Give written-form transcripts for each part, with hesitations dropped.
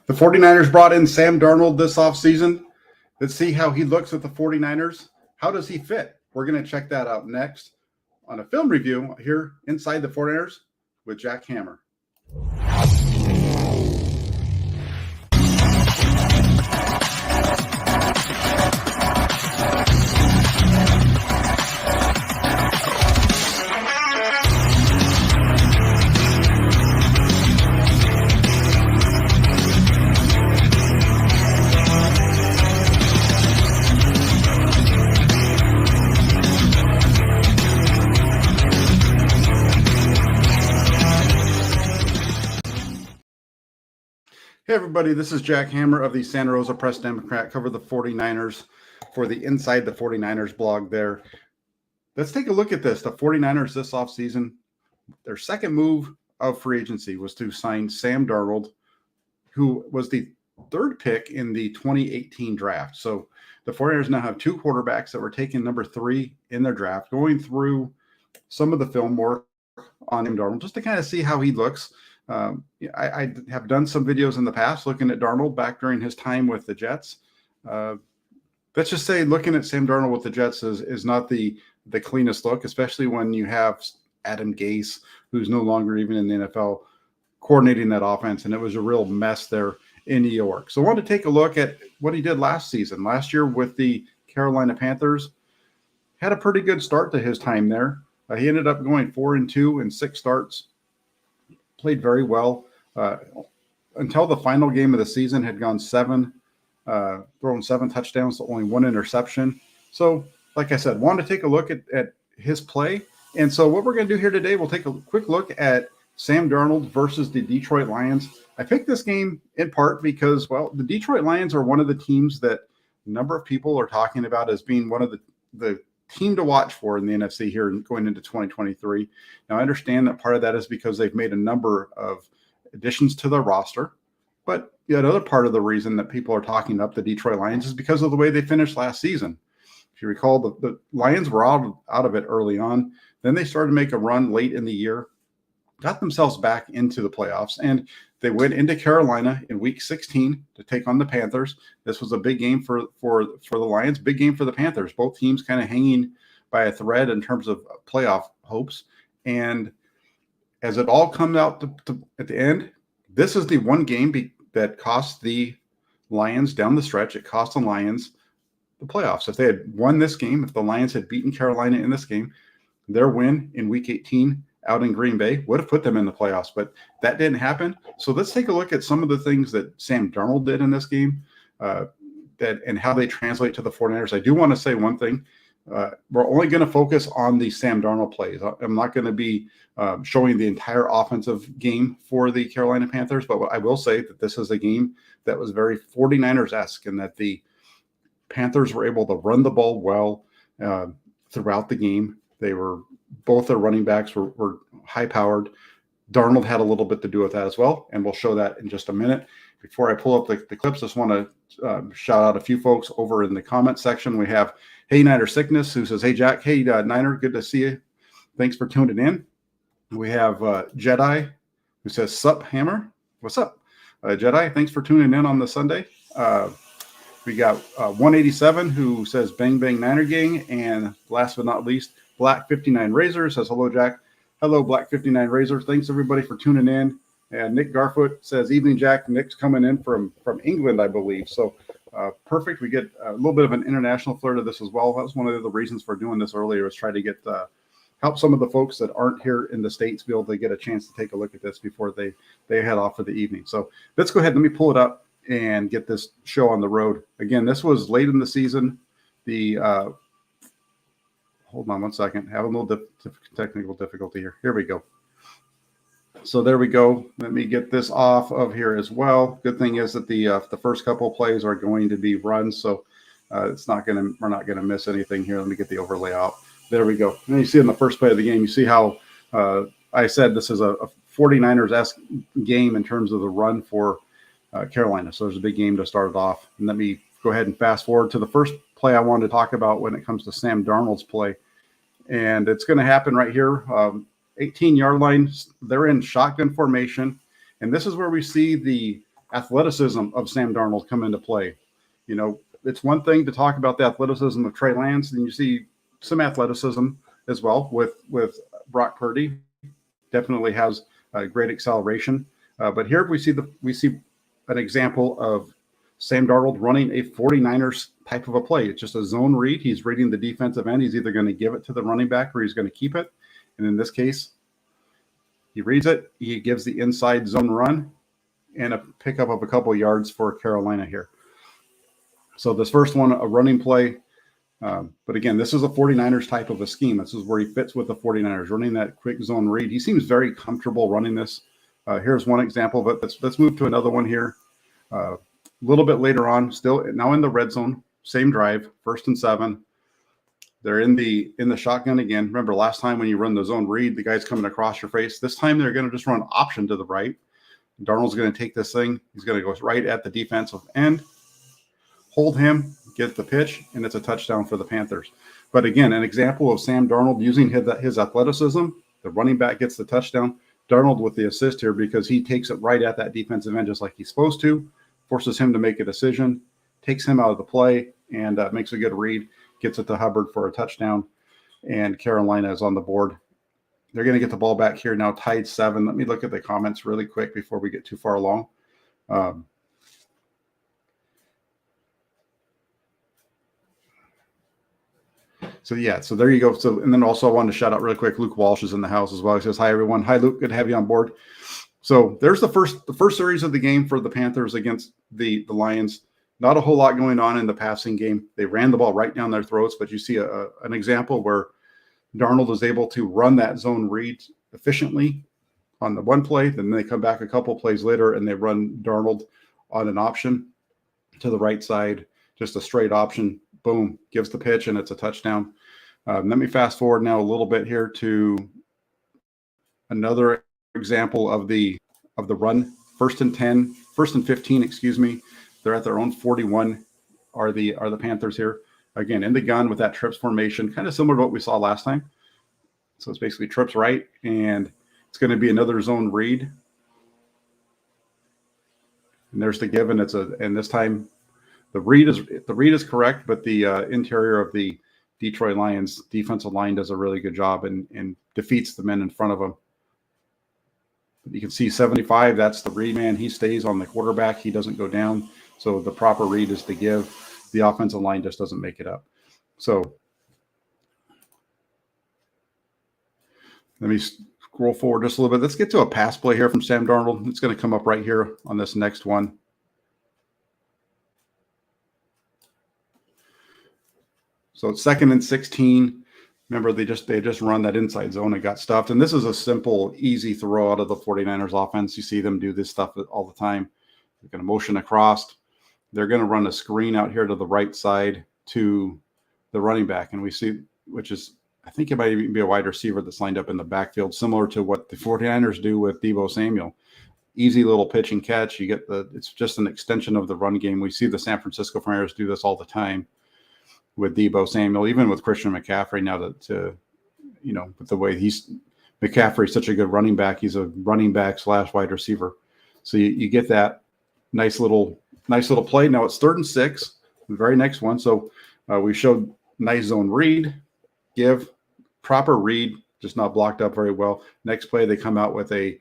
The 49ers brought in Sam Darnold this offseason. Let's see how he looks at the 49ers. How does he fit? We're going to check that out next on a film review here inside the 49ers with Jack Hammer. Hey, everybody, this is Jack Hammer of the Santa Rosa Press Democrat. Cover the 49ers for the Inside the 49ers blog there. Let's take a look at this. The 49ers this offseason, their second move of free agency was to sign Sam Darnold, who was the third pick in the 2018 draft. So the 49ers now have two quarterbacks that were taken number 3 in their draft, going through some of the film work on Sam Darnold just to kind of see how he looks. I have done some videos in the past looking at Darnold back during his time with the Jets. Let's just say looking at Sam Darnold with the Jets is not the cleanest look, especially when you have Adam Gase, who's no longer even in the NFL, coordinating that offense. And it was a real mess there in New York. So I wanted to take a look at what he did last season. Last year with the Carolina Panthers, had a pretty good start to his time there. He ended up going 4-2 in 6 starts. Played very well until the final game of the season. Had gone thrown 7 touchdowns to only 1 interception. So, like I said, wanted to take a look at his play. And so what we're going to do here today, we'll take a quick look at Sam Darnold versus the Detroit Lions. I picked this game in part because, well, the Detroit Lions are one of the teams that a number of people are talking about as being one of the team to watch for in the NFC here going into 2023. Now, I understand that part of that is because they've made a number of additions to their roster, but yet another part of the reason that people are talking up the Detroit Lions is because of the way they finished last season. If you recall, the Lions were out of it early on. Then they started to make a run late in the year, got themselves back into the playoffs, and they went into Carolina in Week 16 to take on the Panthers. This was a big game for the Lions, big game for the Panthers. Both teams kind of hanging by a thread in terms of playoff hopes. And as it all comes out at the end, this is the one game that cost the Lions down the stretch. It cost the Lions the playoffs. If they had won this game, if the Lions had beaten Carolina in this game, their win in Week 18 out in Green Bay would have put them in the playoffs, but that didn't happen. So let's take a look at some of the things that Sam Darnold did in this game and how they translate to the 49ers. I do want to say one thing. We're only going to focus on the Sam Darnold plays. I'm not going to be showing the entire offensive game for the Carolina Panthers, but I will say that this is a game that was very 49ers-esque in that the Panthers were able to run the ball well throughout the game. Both their running backs were high-powered. Darnold had a little bit to do with that as well, and we'll show that in just a minute. Before I pull up the clips, I just want to shout out a few folks over in the comment section. We have Hey Niner Sickness, who says, "Hey Jack, hey Niner, good to see you. Thanks for tuning in." We have Jedi, who says, "Sup Hammer, what's up?" Jedi, thanks for tuning in on the Sunday. We got 187, who says, "Bang Bang Niner Gang," and last but not least, Black 59 Razor says, "Hello, Jack." Hello, Black 59 Razor. Thanks, everybody, for tuning in. And Nick Garfoot says, "Evening, Jack." Nick's coming in from England, I believe. So perfect. We get a little bit of an international flair to this as well. That was one of the reasons for doing this earlier, was try to get help some of the folks that aren't here in the States be able to get a chance to take a look at this before they head off for the evening. So let's go ahead. Let me pull it up and get this show on the road. Again, this was late in the season. Hold on one second. Have a little technical difficulty here. Here we go. So there we go. Let me get this off of here as well. Good thing is that the first couple of plays are going to be runs, so we're not gonna miss anything here. Let me get the overlay out. There we go. And you see in the first play of the game, you see how I said this is a 49ers-esque game in terms of the run for Carolina. So there's a big game to start it off. And let me go ahead and fast forward to the first play I wanted to talk about when it comes to Sam Darnold's play. And it's going to happen right here. 18-yard line. They're in shotgun formation. And this is where we see the athleticism of Sam Darnold come into play. You know, it's one thing to talk about the athleticism of Trey Lance, and you see some athleticism as well with Brock Purdy. Definitely has great acceleration. But here we see an example of Sam Darnold running a 49ers type of a play. It's just a zone read. He's reading the defensive end. He's either going to give it to the running back or he's going to keep it. And in this case, he reads it. He gives the inside zone run and a pickup of a couple of yards for Carolina here. So this first one, a running play. But again, this is a 49ers type of a scheme. This is where he fits with the 49ers, running that quick zone read. He seems very comfortable running this. Here's one example of it. Let's move to another one here. A little bit later on, still now in the red zone, same drive, 1st and 7. They're in the shotgun again. Remember last time when you run the zone read, the guy's coming across your face. This time they're going to just run option to the right. Darnold's going to take this thing. He's going to go right at the defensive end, hold him, get the pitch, and it's a touchdown for the Panthers. But again, an example of Sam Darnold using his athleticism. The running back gets the touchdown. Darnold with the assist here because he takes it right at that defensive end just like he's supposed to, forces him to make a decision, takes him out of the play, and makes a good read, gets it to Hubbard for a touchdown, and Carolina is on the board. They're going to get the ball back here now, tied 7. Let me look at the comments really quick before we get too far along. So there you go. So, and then also I wanted to shout out really quick, Luke Walsh is in the house as well. He says, hi, everyone. Hi, Luke. Good to have you on board. So there's the first series of the game for the Panthers against the Lions. Not a whole lot going on in the passing game. They ran the ball right down their throats, but you see an example where Darnold is able to run that zone read efficiently on the one play. Then they come back a couple plays later and they run Darnold on an option to the right side, just a straight option. Boom, gives the pitch, and it's a touchdown. Let me fast forward now a little bit here to another example of the run. 1st and 15, excuse me. They're at their own 41. Are the Panthers here again in the gun with that trips formation, kind of similar to what we saw last time. So it's basically trips right, and it's going to be another zone read. And there's the give, and and this time. The read is correct, but the interior of the Detroit Lions defensive line does a really good job and defeats the men in front of them. You can see 75, that's the read man. He stays on the quarterback. He doesn't go down. So the proper read is the give. The offensive line just doesn't make it up. So let me scroll forward just a little bit. Let's get to a pass play here from Sam Darnold. It's going to come up right here on this next one. So it's 2nd and 16. Remember, they just run that inside zone and got stuffed. And this is a simple, easy throw out of the 49ers offense. You see them do this stuff all the time. They're going to motion across. They're going to run a screen out here to the right side to the running back. And we see, which is, I think it might even be a wide receiver that's lined up in the backfield, similar to what the 49ers do with Deebo Samuel. Easy little pitch and catch. It's just an extension of the run game. We see the San Francisco 49ers do this all the time with Deebo Samuel, even with Christian McCaffrey now with the way McCaffrey's such a good running back. He's a running back / wide receiver. So you get that nice little play. Now it's 3rd and 6, the very next one. So we showed nice zone read, give, proper read, just not blocked up very well. Next play, they come out with a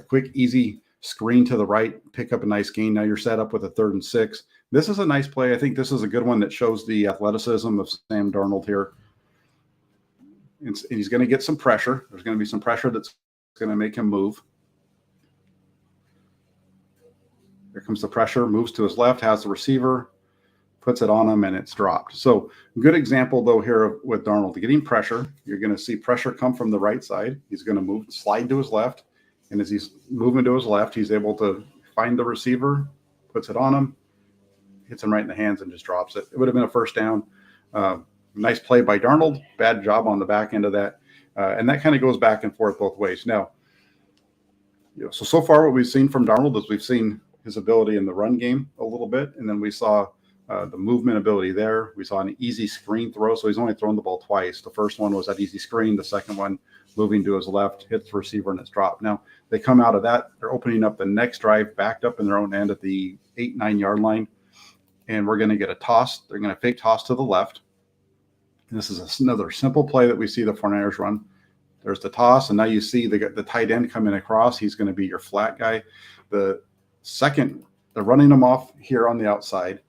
quick, easy screen to the right, pick up a nice gain. Now you're set up with a 3rd and 6. This is a nice play. I think this is a good one that shows the athleticism of Sam Darnold here. And he's going to get some pressure. There's going to be some pressure that's going to make him move. Here comes the pressure, moves to his left, has the receiver, puts it on him, and it's dropped. So good example, though, here with Darnold. Getting pressure, you're going to see pressure come from the right side. He's going to slide to his left. And as he's moving to his left, he's able to find the receiver, puts it on him, hits him right in the hands, and just drops it. It would have been a 1st down. Nice play by Darnold. Bad job on the back end of that. And that kind of goes back and forth both ways. Now, so far what we've seen from Darnold is we've seen his ability in the run game a little bit, and then we saw the movement ability there. We saw an easy screen throw, so he's only thrown the ball twice. The first one was that easy screen. The second one moving to his left, hits the receiver, and it's dropped. Now, they come out of that. They're opening up the next drive, backed up in their own end at the 8-9 yard line. And we're going to get a toss. They're going to fake toss to the left. And this is another simple play that we see the 49ers run. There's the toss, and now you see the tight end coming across. He's going to be your flat guy. The second, they're running him off here on the outside.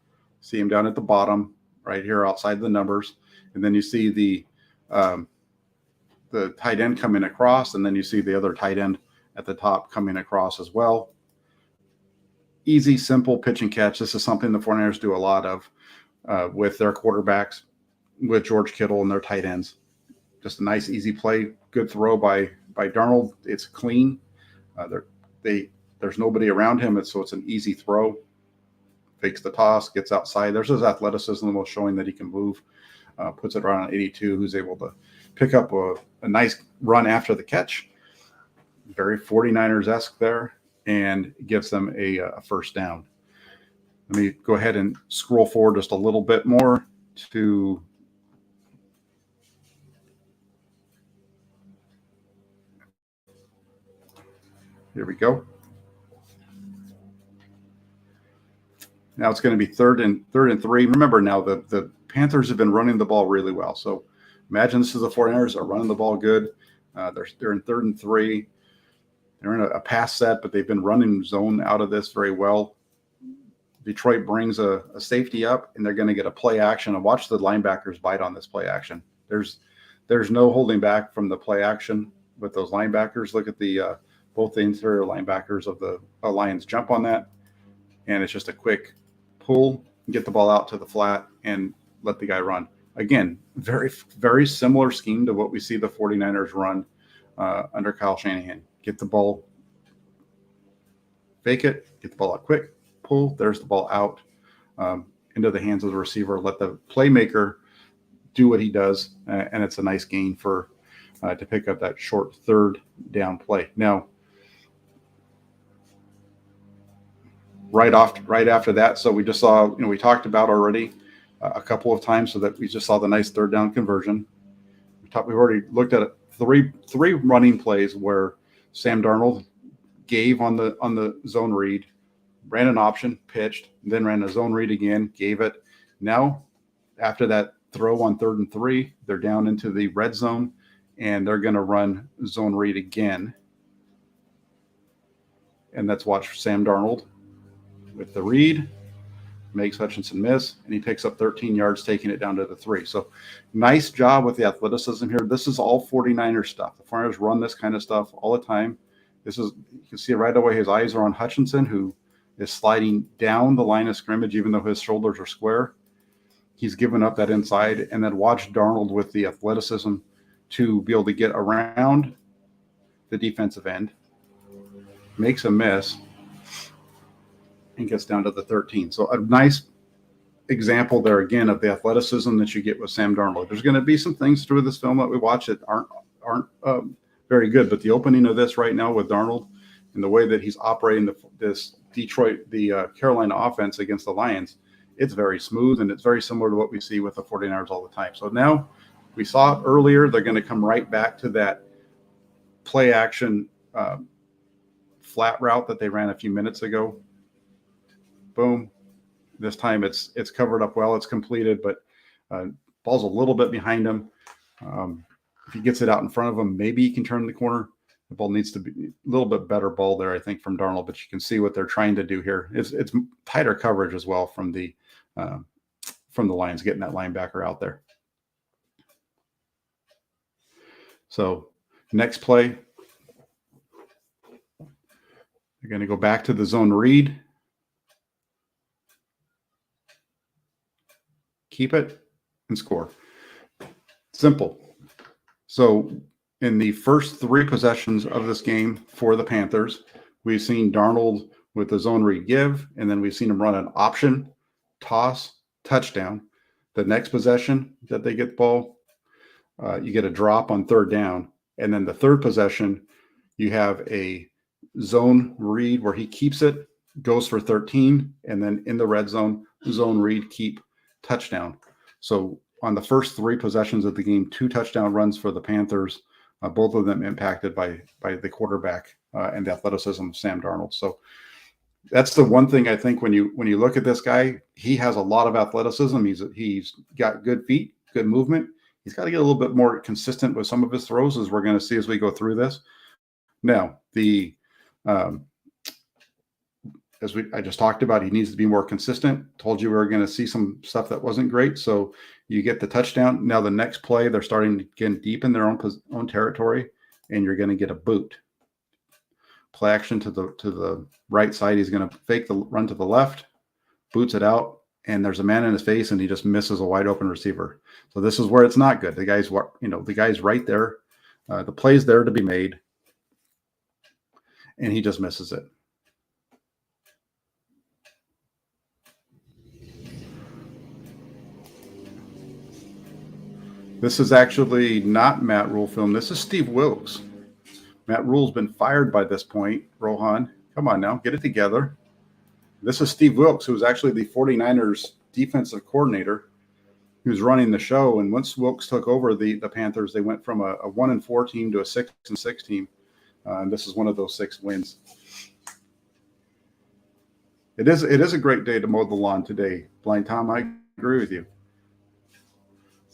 See him down at the bottom, right here outside the numbers. And then you see the tight end coming across, and then you see the other tight end at the top coming across as well. Easy, simple pitch and catch. This is something the 49ers do a lot of with their quarterbacks, with George Kittle and their tight ends. Just a nice, easy play. Good throw by Darnold. It's clean. There's nobody around him, so it's an easy throw. Fakes the toss, gets outside. There's his athleticism, showing that he can move. Puts it right on 82, who's able to pick up a nice run after the catch. Very 49ers-esque there, and gives them a first down. Let me go ahead and scroll forward just a little bit more to here we go. Now it's going to be third and 3. Remember now the Panthers have been running the ball really well. So imagine this is the 49ers are running the ball good. They're in 3rd and 3. They're in a pass set, but they've been running zone out of this very well. Detroit brings a safety up, and they're going to get a play action. And watch the linebackers bite on this play action. There's no holding back from the play action with those linebackers. Look at the both the interior linebackers of the Lions jump on that, and it's just a quick pull, get the ball out to the flat, and let the guy run. Again, very, very similar scheme to what we see the 49ers run under Kyle Shanahan. Get the ball, fake it, get the ball out quick, pull, there's the ball out into the hands of the receiver. Let the playmaker do what he does, and it's a nice gain for to pick up that short 3rd down play. Now, right after that, so we just saw, we talked about already a couple of times, so that we just saw the nice 3rd down conversion. We've already looked at three running plays where Sam Darnold gave on the zone read, ran an option, pitched, then ran a zone read again, gave it. Now, after that throw on 3rd and 3, they're down into the red zone, and they're going to run zone read again. And let's watch Sam Darnold with the read, makes Hutchinson miss, and he picks up 13 yards, taking it down to the 3. So nice job with the athleticism here. This is all 49ers stuff. The 49ers run this kind of stuff all the time. You can see it right away. His eyes are on Hutchinson, who is sliding down the line of scrimmage, even though his shoulders are square. He's given up that inside, and then watch Darnold with the athleticism to be able to get around the defensive end, makes a miss, and gets down to the 13. So a nice example there again of the athleticism that you get with Sam Darnold. There's going to be some things through this film that we watch that aren't very good, but the opening of this right now with Darnold and the way that he's operating the Carolina offense against the Lions, it's very smooth, and it's very similar to what we see with the 49ers all the time. So now we saw it earlier. They're going to come right back to that play action flat route that they ran a few minutes ago. Boom. This time it's covered up well. It's completed, but ball's a little bit behind him. If he gets it out in front of him, maybe he can turn the corner. The ball needs to be a little bit better ball there, I think, from Darnold, but you can see what they're trying to do here. It's tighter coverage as well from the Lions getting that linebacker out there. So next play, they're going to go back to the zone read. Keep it and score. Simple. So in the first 3 possessions of this game for the Panthers, we've seen Darnold with the zone read give, and then we've seen him run an option, toss, touchdown. The next possession that they get the ball, you get a drop on 3rd down. And then the 3rd possession, you have a zone read where he keeps it, goes for 13, and then in the red zone read, keep, touchdown. So on the first 3 possessions of the game, 2 touchdown runs for the Panthers, Both of them impacted by the quarterback and the athleticism of Sam Darnold. So that's the one thing I think when you look at this guy, he has a lot of athleticism. He's got good feet, good movement. He's got to get a little bit more consistent with some of his throws, as we're going to see as we go through this. Now, um, I just talked about, he needs to be more consistent. Told you we were going to see some stuff that wasn't great. So you get the touchdown. Now the next play, they're starting to get deep in their own territory, and you're going to get a boot. Play action to the right side. He's going to fake the run to the left, boots it out, and there's a man in his face, and he just misses a wide open receiver. So this is where it's not good. The guy's right there. The play's there to be made, and he just misses it. This is actually not Matt Rule film. This is Steve Wilkes. Matt Rule's been fired by this point. Rohan, come on now, get it together. This is Steve Wilkes, who was actually the 49ers defensive coordinator, who's running the show. And once Wilkes took over the Panthers, they went from a 1-4 team to a 6-6 team. And this is one of those 6 wins. It is a great day to mow the lawn today. Blind Tom, I agree with you.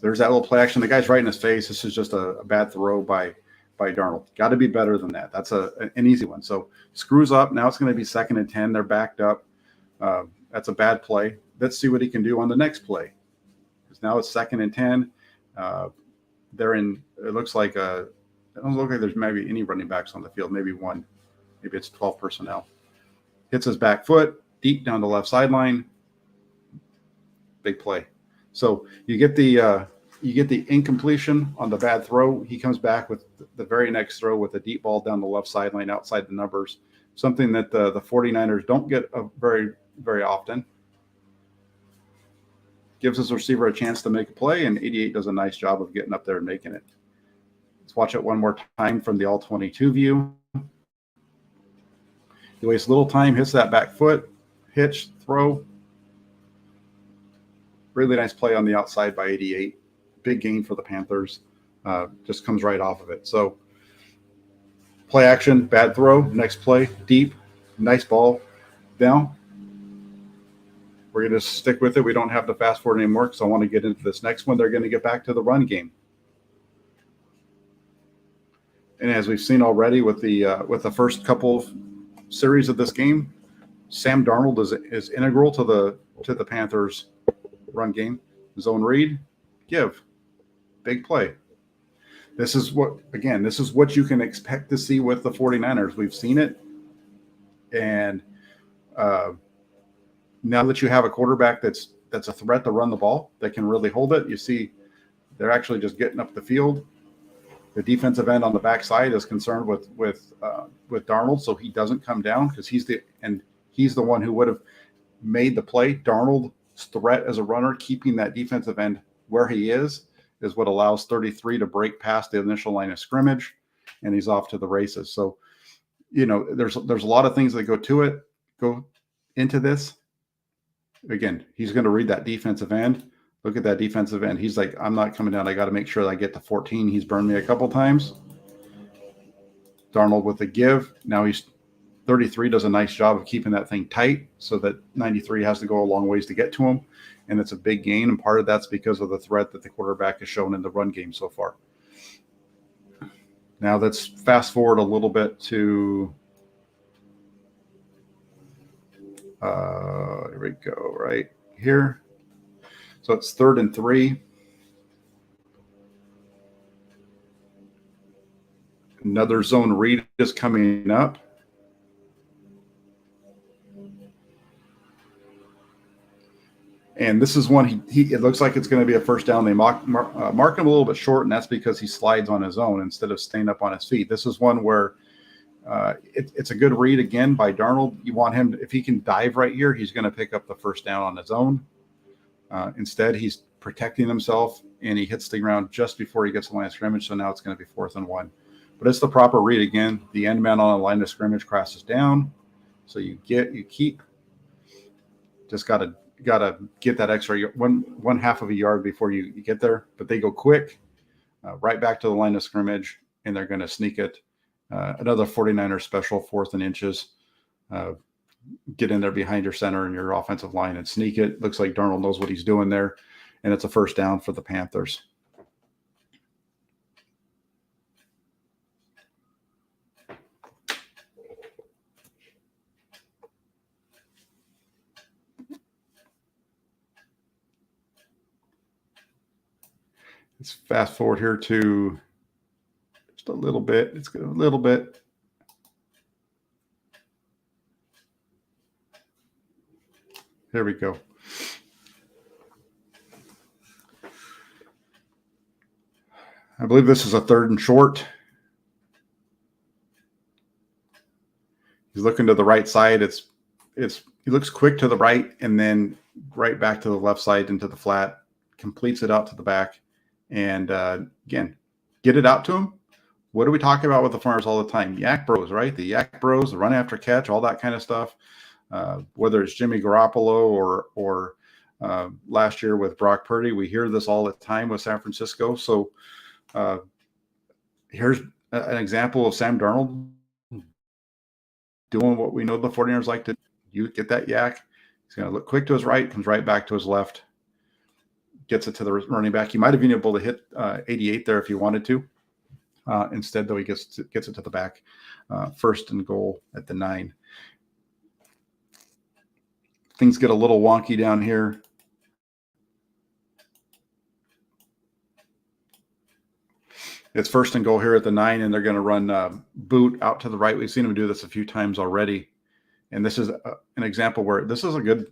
There's that little play action. The guy's right in his face. This is just a bad throw by Darnold. Got to be better than that. That's an easy one. So screws up. Now it's going to be 2nd and 10. They're backed up. That's a bad play. Let's see what he can do on the next play. Because now it's 2nd and 10. They're in. It looks like it doesn't look like there's maybe any running backs on the field. Maybe one. Maybe it's 12 personnel. Hits his back foot deep down the left sideline. Big play. So you get the incompletion on the bad throw. He comes back with the very next throw with a deep ball down the left sideline outside the numbers, something that the 49ers don't get very, very often. Gives his receiver a chance to make a play, and 88 does a nice job of getting up there and making it. Let's watch it one more time from the all-22 view. He wastes little time, hits that back foot, hitch, throw. Really nice play on the outside by 88. Big gain for the Panthers. Just comes right off of it. So play action, bad throw. Next play, deep, nice ball. Now we're going to stick with it. We don't have to fast forward anymore because I want to get into this next one. They're going to get back to the run game. And as we've seen already with the first couple of series of this game, Sam Darnold is integral to the Panthers run game. Zone read, give, big play. This is what you can expect to see with the 49ers. We've seen it. And now that you have a quarterback that's a threat to run the ball, that can really hold it, you see they're actually just getting up the field. The defensive end on the backside is concerned with Darnold, so he doesn't come down because he's the one who would have made the play. Darnold's threat as a runner, keeping that defensive end where he is what allows 33 to break past the initial line of scrimmage, and he's off to the races. So, there's a lot of things that go into this. Again, he's going to read that defensive end. Look at that defensive end. He's like, I'm not coming down. I got to make sure that I get to 14. He's burned me a couple times. Darnold with the give. Now 33 does a nice job of keeping that thing tight so that 93 has to go a long ways to get to him. And it's a big gain. And part of that's because of the threat that the quarterback has shown in the run game so far. Now let's fast forward a little bit to, here we go, right here. So it's 3rd and 3. Another zone read is coming up. And this is one it looks like it's going to be a first down. They mark him a little bit short, and that's because he slides on his own instead of staying up on his feet. This is one where it's a good read again by Darnold. You want him, if he can dive right here, he's going to pick up the first down on his own. Instead, he's protecting himself, and he hits the ground just before he gets the line of scrimmage. So now it's going to be 4th and 1. But it's the proper read again. The end man on the line of scrimmage crosses down. So you keep. Just got to get that extra one half of a yard before you get there. But they go quick, right back to the line of scrimmage. and they're going to sneak it. Another 49er special, 4th and inches. Get in there behind your center and your offensive line and sneak it. Looks like Darnold knows what he's doing there, and it's a first down for the Panthers. Let's fast forward here to just a little bit. It's a little bit. There we go. I believe this is a 3rd and short. He's looking to the right side. He looks quick to the right and then right back to the left side into the flat, completes it out to the back. And again, get it out to him. What do we talk about with the farmers all the time? Yak bros, right? The yak bros, the run after catch, all that kind of stuff. Whether it's Jimmy Garoppolo or last year with Brock Purdy, we hear this all the time with San Francisco. So here's an example of Sam Darnold doing what we know the 49ers like to do. You get that yak. He's going to look quick to his right, comes right back to his left, gets it to the running back. He might have been able to hit 88 there if he wanted to. Instead, though, he gets it to the back. 1st and goal at the 9. Things get a little wonky down here. It's 1st and goal here at the 9, and they're going to run boot out to the right. We've seen him do this a few times already. And this is an example where this is a good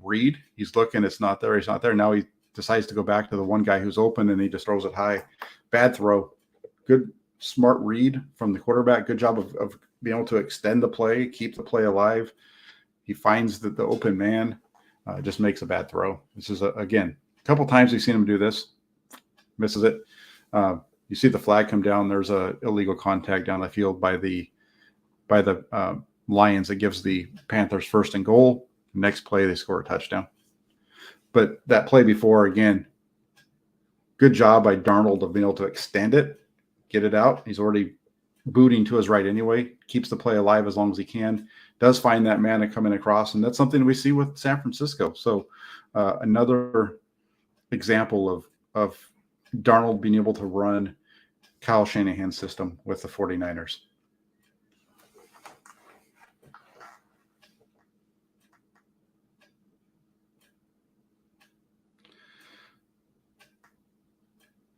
read. He's looking, it's not there. He's not there. Now he decides to go back to the one guy who's open, and he just throws it high. Bad throw. Good, smart read from the quarterback. Good job of being able to extend the play, keep the play alive. He finds the open man, just makes a bad throw. This is, again, a couple times we've seen him do this. Misses it. You see the flag come down. There's a illegal contact down the field by the Lions that gives the Panthers 1st and goal. Next play, they score a touchdown. But that play before, again, good job by Darnold of being able to extend it, get it out. He's already booting to his right anyway, keeps the play alive as long as he can, does find that man to come in across, and that's something we see with San Francisco. So another example of Darnold being able to run Kyle Shanahan's system with the 49ers.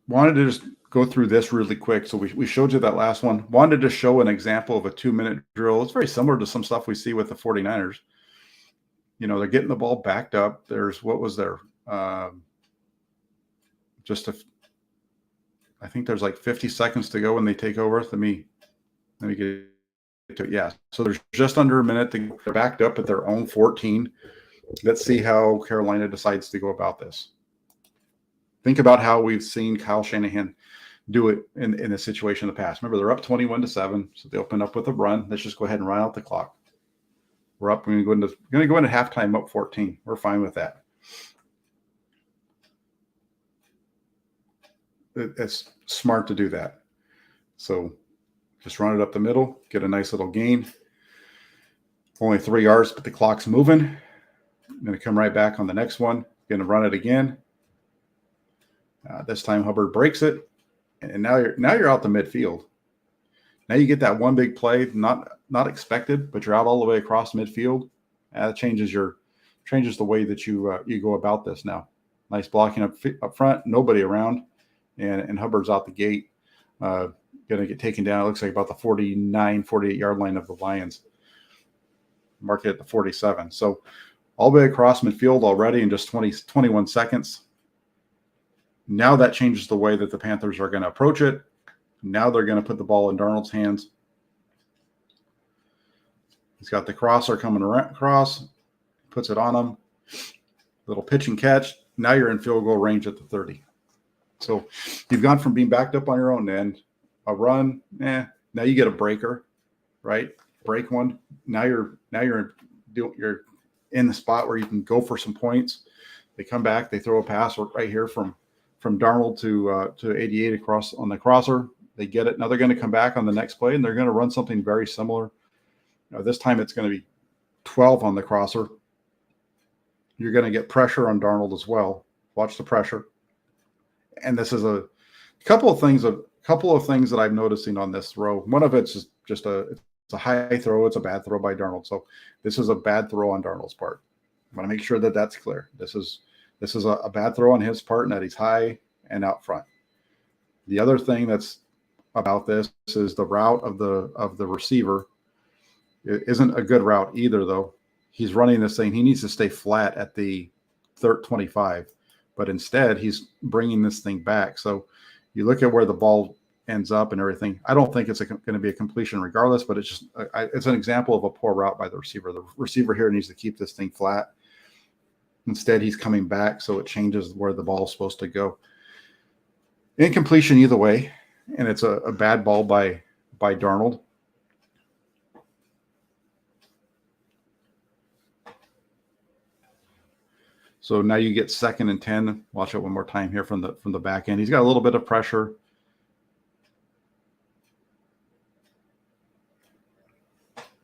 Wanted to just go through this really quick. So we showed you that last one. Wanted to show an example of a 2-minute drill. It's very similar to some stuff we see with the 49ers. You know, they're getting the ball backed up. There's, what was there? I think there's like 50 seconds to go when they take over. Let me get to it. Yeah. So there's just under a minute. They're backed up at their own 14. Let's see how Carolina decides to go about this. Think about how we've seen Kyle Shanahan do it in a situation in the past. Remember, they're up 21-7, so they open up with a run. Let's just go ahead and run out the clock. We're up. We're going to go into halftime up 14. We're fine with that. It's smart to do that. So just run it up the middle, get a nice little gain. Only 3 yards, but the clock's moving. I'm going to come right back on the next one. Going to run it again. This time Hubbard breaks it, and now you're out the midfield. Now you get that one big play, not expected, but you're out all the way across midfield. That changes the way that you go about this now. Nice blocking up front, nobody around, and Hubbard's out the gate, going to get taken down. It looks like about the 49, 48-yard line of the Lions. Mark it at the 47. So all the way across midfield already in just 21 seconds. Now that changes the way that the Panthers are going to approach it. Now they're going to put the ball in Darnold's hands. He's got the crosser coming across, puts it on him. Little pitch and catch. Now you're in field goal range at the 30. So you've gone from being backed up on your own end, a run, now you get a breaker, right? Break one. Now you're in the spot where you can go for some points. They come back, they throw a pass right here from Darnold to 88 across on the crosser. They get it. Now they're going to come back on the next play, and they're going to run something very similar. This time it's going to be 12 on the crosser. You're going to get pressure on Darnold as well. Watch the pressure. And this is a couple of things that I'm noticing on this throw. One of it's just it's a high throw. It's a bad throw by Darnold. So this is a bad throw on Darnold's part. I want to make sure that that's clear. This is a bad throw on his part, and that he's high and out front. The other thing that's about this is the route of the receiver. It isn't a good route either, though. He's running this thing. He needs to stay flat at the 25, but instead he's bringing this thing back. So you look at where the ball ends up and everything. I don't think it's going to be a completion regardless, but it's an example of a poor route by the receiver. The receiver here needs to keep this thing flat. Instead, he's coming back, so it changes where the ball is supposed to go. Incompletion either way, and it's a bad ball by Darnold. So now you get 2nd and 10. Watch it one more time here from the back end. He's got a little bit of pressure.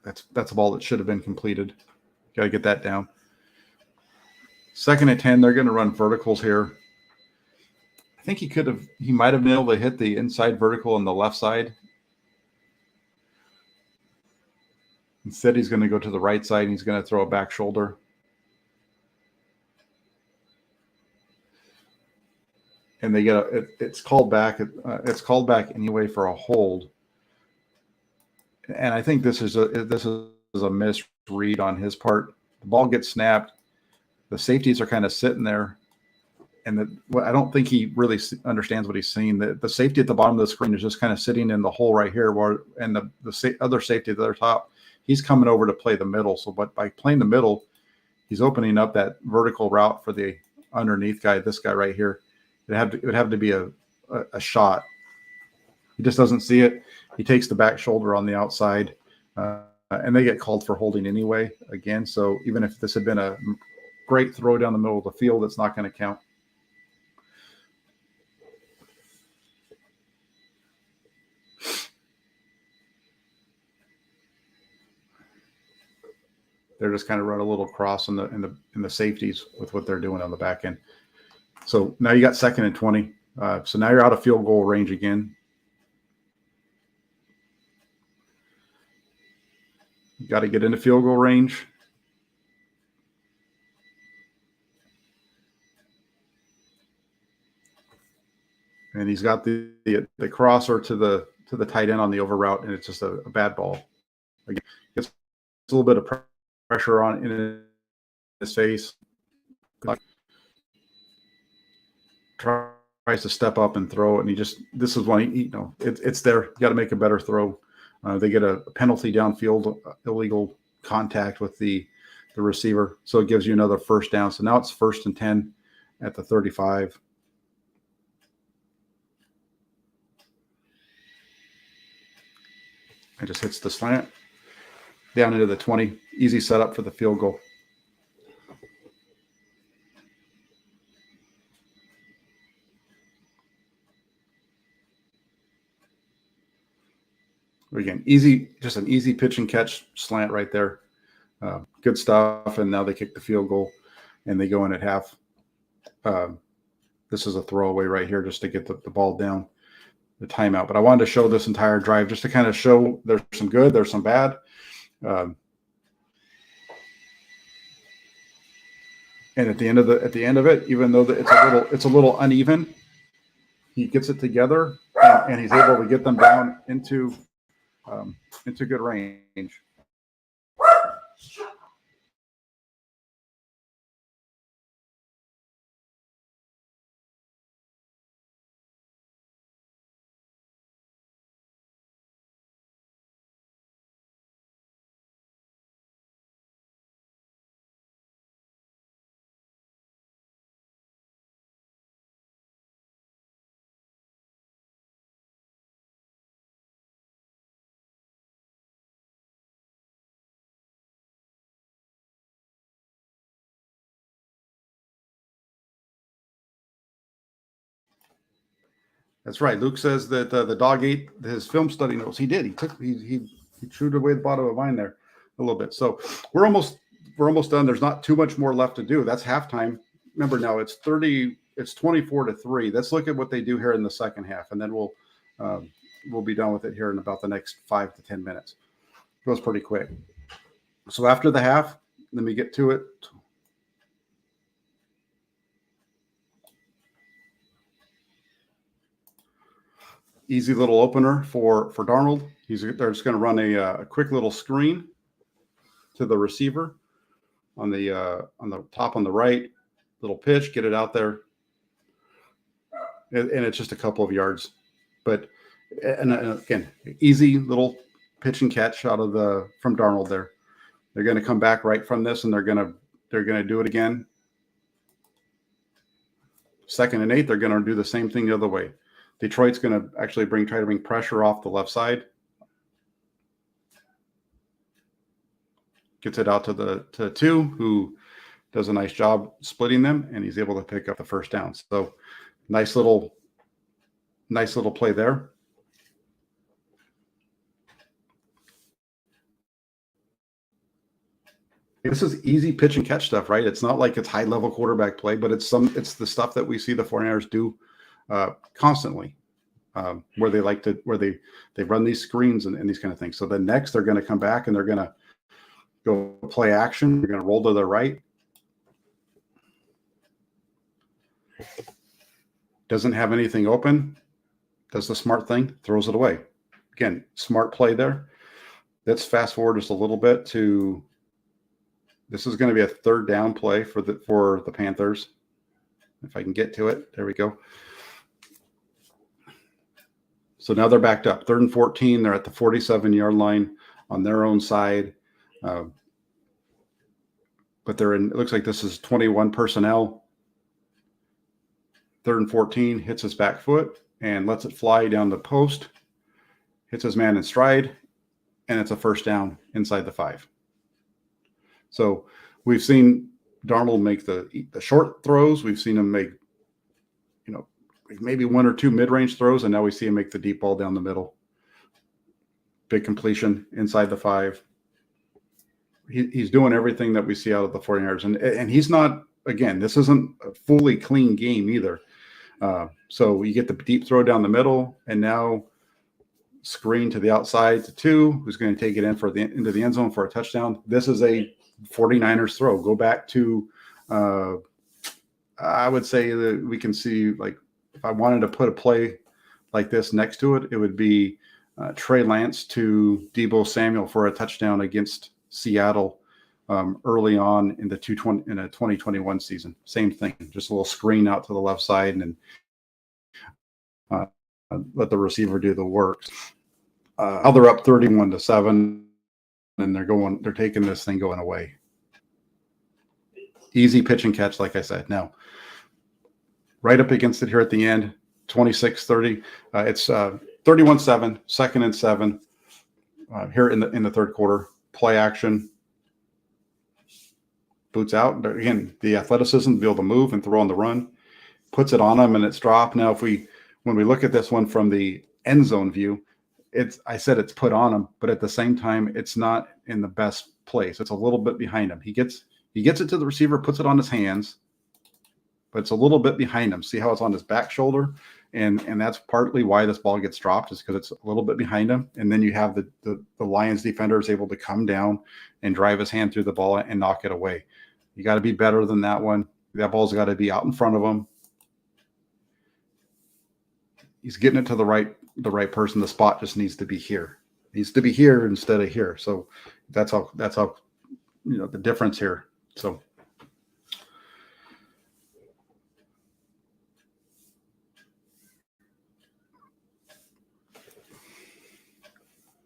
That's a ball that should have been completed. Got to get that down. 2nd and 10. They're going to run verticals here. I think he might have been able to hit the inside vertical on the left side. Instead, he's going to go to the right side and he's going to throw a back shoulder. And they get it's called back. It's called back anyway for a hold. And I think this is a misread on his part. The ball gets snapped. The safeties are kind of sitting there, and I don't think he really understands what he's seeing. The safety at the bottom of the screen is just kind of sitting in the hole right here, and the other safety at the other top, he's coming over to play the middle. So, but by playing the middle, he's opening up that vertical route for the underneath guy. This guy right here. It would have to be a shot. He just doesn't see it. He takes the back shoulder on the outside, and they get called for holding anyway. Again, so even if this had been a great throw down the middle of the field, it's not going to count. They're just kind of run a little cross in the safeties with what they're doing on the back end. So now you got 2nd and 20. So now you're out of field goal range again. You got to get into field goal range. And he's got the crosser to the tight end on the over route, and it's just a bad ball. Again, gets a little bit of pressure on in his face. Tries to step up and throw it, and this is when it's there. You got to make a better throw. They get a penalty downfield, illegal contact with the receiver, so it gives you another first down. So now it's 1st and 10 at the 35. It just hits the slant down into the 20. Easy setup for the field goal. Again, just an easy pitch and catch slant right there. Good stuff. And now they kick the field goal, and they go in at half. This is a throwaway right here just to get the ball down, the timeout. But I wanted to show this entire drive just to kind of show there's some good, there's some bad. And at the end of it, even though it's a little uneven, he gets it together, and he's able to get them down into good range. That's right. Luke says that the dog ate his film study notes. He did. He chewed away the bottom of mine there a little bit. So we're almost done. There's not too much more left to do. That's halftime. Remember now it's 24-3. Let's look at what they do here in the second half, and then we'll be done with it here in about the next 5 to 10 minutes. It goes pretty quick. So after the half, let me get to it. Easy little opener for Darnold. They're just going to run a quick little screen to the receiver on the top on the right. Little pitch, get it out there, and it's just a couple of yards. But and again, easy little pitch and catch from Darnold there. They're going to come back right from this, and they're going to do it again. 2nd and 8, they're going to do the same thing the other way. Detroit's going to actually try to bring pressure off the left side. Gets it out to 2, who does a nice job splitting them, and he's able to pick up the first down. So nice little play there. This is easy pitch and catch stuff, right? It's not like it's high level quarterback play, but it's the stuff that we see the 49ers do constantly, where they run these screens and these kind of things. So then next they're going to come back and they're going to go play action. They're going to roll to the right. Doesn't have anything open. Does the smart thing, throws it away. Again, smart play there. Let's fast forward just a little bit to. This is going to be a 3rd down play for the Panthers. If I can get to it, there we go. So now they're backed up. 3rd and 14. They're at the 47-yard line on their own side. But it looks like this is 21 personnel. 3rd and 14, hits his back foot and lets it fly down the post. Hits his man in stride, and it's a first down inside the 5. So we've seen Darnold make the short throws. We've seen him make, maybe 1 or 2 mid-range throws, and now we see him make the deep ball down the middle. Big completion inside the 5. He's doing everything that we see out of the 49ers. And he's not, again, this isn't a fully clean game either. So you get the deep throw down the middle, and now screen to the outside to 2, who's going to take it into the end zone for a touchdown. This is a 49ers throw. Go back to, I would say that we can see, like, if I wanted to put a play like this next to it, it would be Trey Lance to Deebo Samuel for a touchdown against Seattle early on in the 2021 season. Same thing, just a little screen out to the left side and then let the receiver do the work. How they're up 31-7, and they're taking this thing going away. Easy pitch and catch, like I said. Now, right up against it here at the end, 26-30. It's 31-7, 2nd and 7 here in the 3rd quarter. Play action. Boots out. Again, the athleticism to be able to move and throw on the run. Puts it on them, and it's dropped. Now, when we look at this one from the end zone view, I said it's put on him, but at the same time, it's not in the best place. It's a little bit behind him. He gets it to the receiver, puts it on his hands, but it's a little bit behind him. See how it's on his back shoulder? And that's partly why this ball gets dropped, is because it's a little bit behind him. And then you have the Lions defender is able to come down and drive his hand through the ball and knock it away. You got to be better than that one. That ball's got to be out in front of him. He's getting it to the right person. The spot just needs to be here. It needs to be here instead of here. So that's how the difference here. So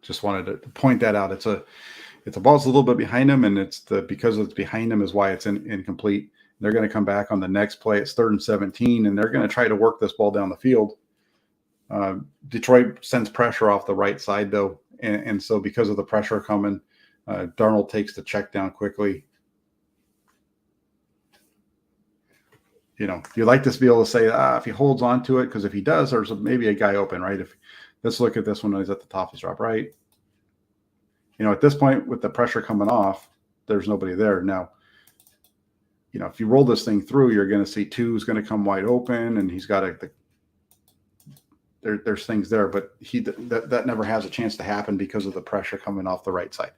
just wanted to point that out. It's a ball's a little bit behind him, and because it's behind him is why it's incomplete. They're going to come back on the next play. It's 3rd and 17, and they're going to try to work this ball down the field. Detroit sends pressure off the right side, though, and so because of the pressure coming, Darnold takes the check down quickly. you like to be able to say, if he holds on to it, because if he does, there's maybe a guy open, right? Let's look at this one when he's at the top of his drop, right? At this point with the pressure coming off, there's nobody there. Now, if you roll this thing through, you're going to see 2 is going to come wide open, and he's got there's things there, but that never has a chance to happen because of the pressure coming off the right side.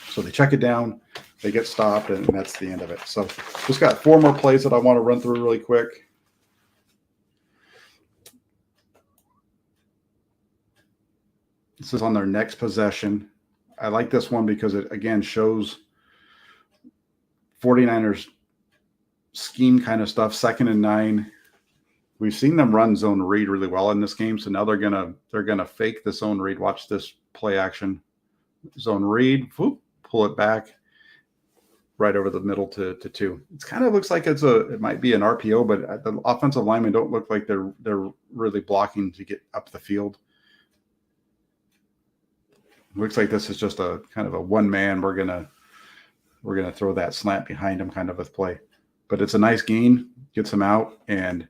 So they check it down, they get stopped, and that's the end of it. So just got 4 more plays that I want to run through really quick. This is on their next possession. I like this one because it, again, shows 49ers scheme kind of stuff, 2nd and 9. We've seen them run zone read really well in this game, so now they're gonna fake the zone read. Watch this play action. Zone read, whoop, pull it back right over the middle to 2. It kind of looks like it might be an RPO, but the offensive linemen don't look like they're really blocking to get up the field. Looks like this is just a kind of a one man. We're gonna throw that slant behind him kind of a play, but it's a nice gain, gets him out, and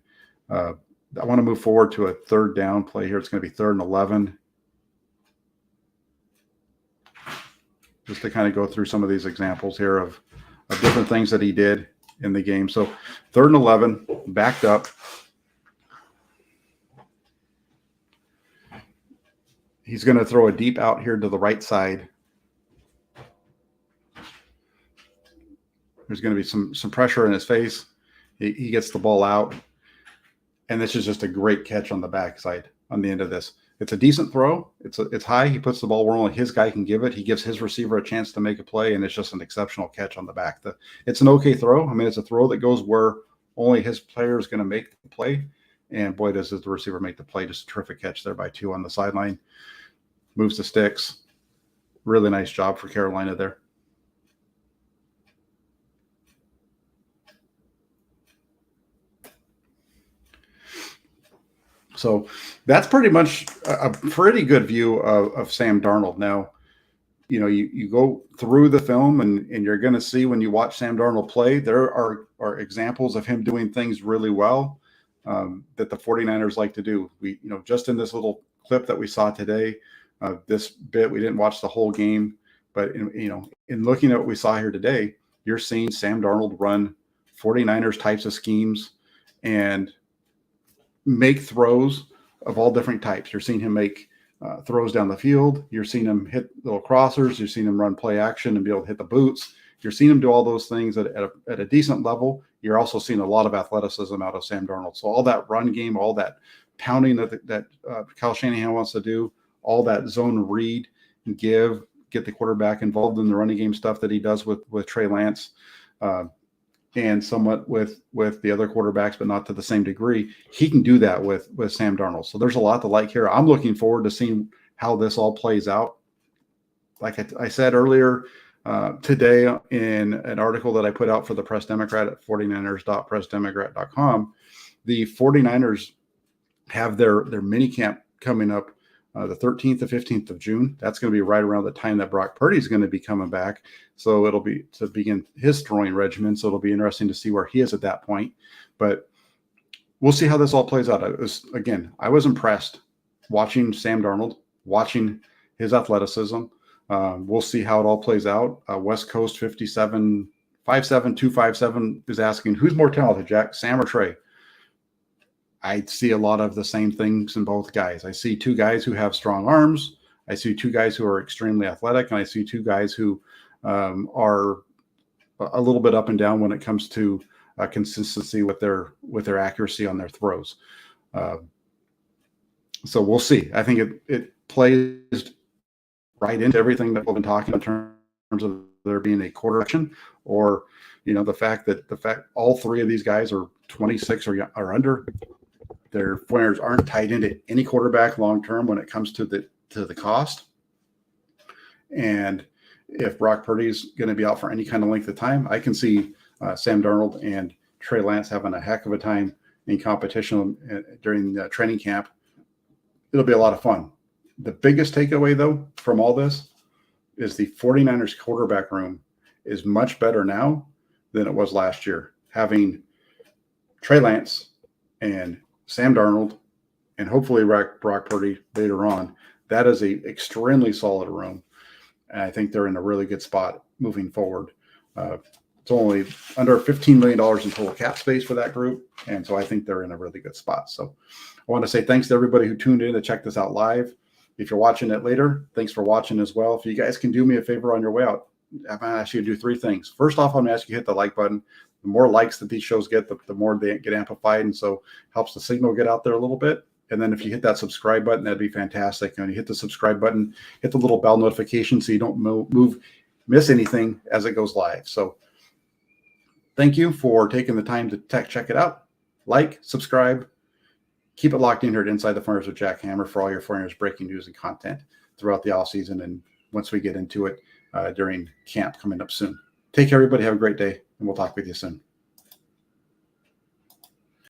I want to move forward to a 3rd down play here. It's going to be 3rd and 11. Just to kind of go through some of these examples here of different things that he did in the game. So 3rd and 11, backed up. He's going to throw a deep out here to the right side. There's going to be some pressure in his face. He gets the ball out. And this is just a great catch on the backside on the end of this. It's a decent throw. It's high. He puts the ball where only his guy can give it. He gives his receiver a chance to make a play, and it's just an exceptional catch on the back. It's an okay throw. I mean, it's a throw that goes where only his player is going to make the play. And boy, does the receiver make the play. Just a terrific catch there by 2 on the sideline. Moves the sticks. Really nice job for Carolina there. So that's pretty much a pretty good view of Sam Darnold. Now, you go through the film and you're going to see when you watch Sam Darnold play, there are examples of him doing things really well that the 49ers like to do. We, just in this little clip that we saw today, this bit, we didn't watch the whole game, but in looking at what we saw here today, you're seeing Sam Darnold run 49ers types of schemes and make throws of all different types. You're seeing him make throws down the field. You're seeing him hit little crossers. You're seeing him run play action and be able to hit the boots. You're seeing him do all those things at a decent level. You're also seeing a lot of athleticism out of Sam Darnold. So all that run game, all that pounding that Kyle Shanahan wants to do, all that zone read and get the quarterback involved in the running game stuff that he does with Trey Lance, and somewhat with the other quarterbacks, but not to the same degree. He can do that with Sam Darnold. So there's a lot to like here. I'm looking forward to seeing how this all plays out. Like I said earlier today in an article that I put out for the Press Democrat at 49ers.pressdemocrat.com, the 49ers have their mini camp coming up the 13th to 15th of June. That's going to be right around the time that Brock Purdy is going to be coming back. So it'll be to begin his throwing regimen. So it'll be interesting to see where he is at that point. But we'll see how this all plays out. I was impressed watching Sam Darnold, watching his athleticism. We'll see how it all plays out. West Coast 57257 is asking, who's more talented, Jack, Sam or Trey? I see a lot of the same things in both guys. I see 2 guys who have strong arms. I see 2 guys who are extremely athletic, and I see 2 guys who are a little bit up and down when it comes to consistency with their accuracy on their throws. So we'll see. I think it plays right into everything that we've been talking in terms of there being a quarter action, or the fact all 3 of these guys are 26 or under. Their pointers aren't tied into any quarterback long term when it comes to the cost. And if Brock Purdy is going to be out for any kind of length of time, I can see Sam Darnold and Trey Lance having a heck of a time in competition during training camp. It'll be a lot of fun. The biggest takeaway, though, from all this is the 49ers quarterback room is much better now than it was last year. having Trey Lance and Sam Darnold and hopefully Brock Purdy later on, that is a extremely solid room. And I think they're in a really good spot moving forward. It's only under $15 million in total cap space for that group. And so I think they're in a really good spot. So I want to say thanks to everybody who tuned in to check this out live. If you're watching it later, thanks for watching as well. If you guys can do me a favor on your way out, I'm going to ask you to do 3 things. First off, I'm going to ask you to hit the like button. The more likes that these shows get, the more they get amplified. And so helps the signal get out there a little bit. And then if you hit that subscribe button, that'd be fantastic. And you hit the subscribe button, hit the little bell notification so you don't miss anything as it goes live. So thank you for taking the time to check it out. Like, subscribe, keep it locked in here at Inside the 49ers with Jack Hammer for all your 49ers breaking news and content throughout the off season. And once we get into it during camp coming up soon. Take care, everybody. Have a great day, and we'll talk with you soon.